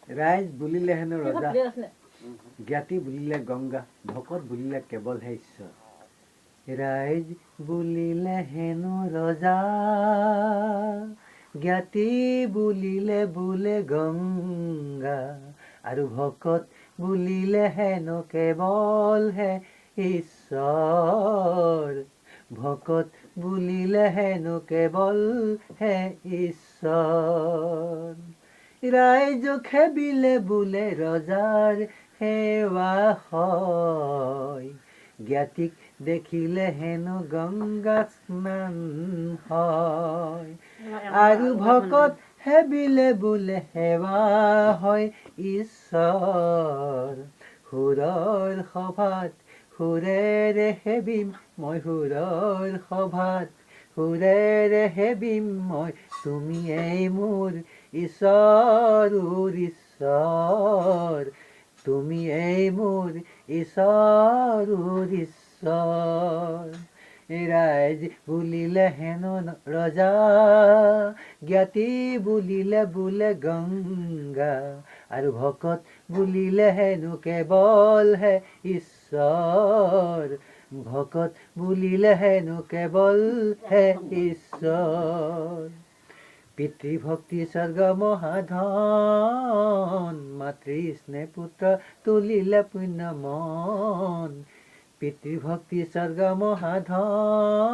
ৰাইজ বুলিলে হেনো ৰজা, জ্ঞাতি বুলিলে গংগা, ভকত বুলিলে কেৱল হে ঈশ্বৰ। ৰাইজ বুলিলে হেনো ৰজা, জ্ঞাতি বুলিলে বোলে গংগা, আৰু ভকত বুলিলে হেনো কেৱল হে ঈশ্বৰ। ভকত বুলিলে হেনো কেৱল হে ঈশ্বৰ। ৰাইজক সেবিলে বোলে ৰজাৰ সেৱা হয়, জ্ঞাতিক দেখিলে হেনো গংগা স্নান হয়, আৰু ভকত সেবিলে বোলে সেৱা হয় ঈশ্বৰ। সুৰৰ সভাত সুৰেৰে সেবিম মই, সুৰৰ সভাত সুৰেৰে সেবিম মই, তুমিয়েই মোৰ ঈশ্বৰৰ ঈশ্বৰ, তুমিয়েই মোৰ ঈশ্বৰৰ ঈশ্বৰ। ৰাইজ বুলিলে হেনো ৰজা, জ্ঞাতি বুলিলে বোলে গংগা, আৰু ভকত বুলিলে হেনো কেৱল হে ঈশ্বৰ। ভকত বুলিলে হেনো কেৱল হে ঈশ্বৰ। পিতৃভক্তি স্বৰ্গ মহাধন, মাতৃ স্নেহ পুত্ৰ তুলিলে পুণ্য মন। পিতৃভক্তি স্বৰ্গ মহাধন,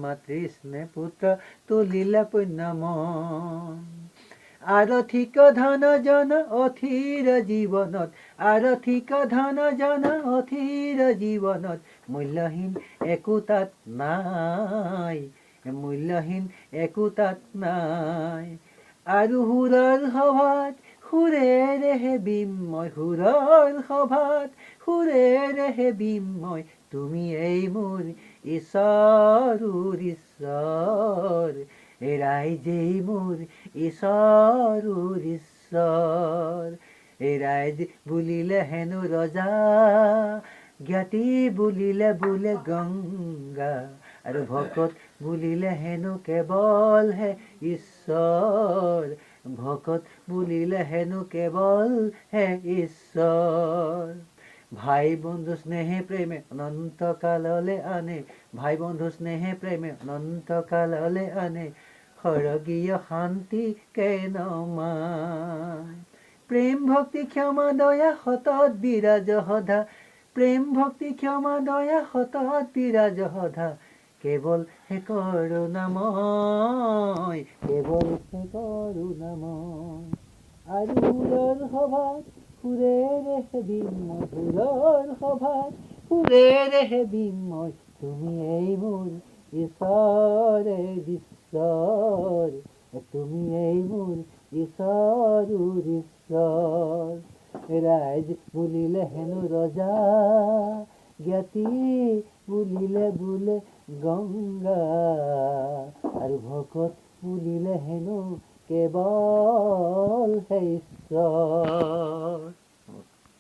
মাতৃ স্নেহ পুত্ৰ তুলিলে পুণ্য মন। আৰ্থিক ধন জন অথিৰ জীৱনত, আৰ্থিক ধন জন অথিৰ জীৱনত, মূল্যহীন একো তাত নাই, মূল্যহীন একো তাত নাই। আৰু সুৰৰ সভাত সুৰেৰে সেবিম মই, সুৰৰ সভাত সুৰেৰে সেবিম মই, তুমিয়েই মোৰ ঈশ্বৰৰ ঈশ্বৰ। ৰাইজেই মোৰ ঈশ্বৰৰ ঈশ্বৰ। ৰাইজ বুলিলে হেনো ৰজা, জ্ঞাতি বুলিলে বোলে গংগা, আৰু ভকত বুলিলে হেনো কেৱল হে ঈশ্বৰ। ভকত বুলিলে হেনো কেৱল হে ঈশ্বৰ। ভাই বন্ধু স্নেহে প্ৰেমে অনন্ত কাললে আনে, ভাই বন্ধু স্নেহে প্ৰেমে অনন্ত কাললে আনে, স্বৰ্গীয় শান্তি কেনমায়। প্ৰেম ভক্তি ক্ষমা দয়া সতত বিৰাজ সদা, প্ৰেম ভক্তি ক্ষমা দয়া সতত বিৰাজ সদা, কেৱল হে কৰোণাময়, কেৱল হে কৰোণাময়। আৰু সুৰৰ সভাত সুৰেৰে সেবিম মই, সুৰৰ সভাত সুৰেৰে সেবিম মই, তুমিয়েই মোৰ ঈশ্বৰে ঈশ্বৰ, তুমিয়েই মোৰ ঈশ্বৰৰ ঈশ্বৰ। ৰাইজ বুলিলে হেনো ৰজা, জ্ঞাতি বুলিলে বোলে গংগা, আৰু ভকত বুলিলে হেনো কেৱল হে ঈশ্বৰ।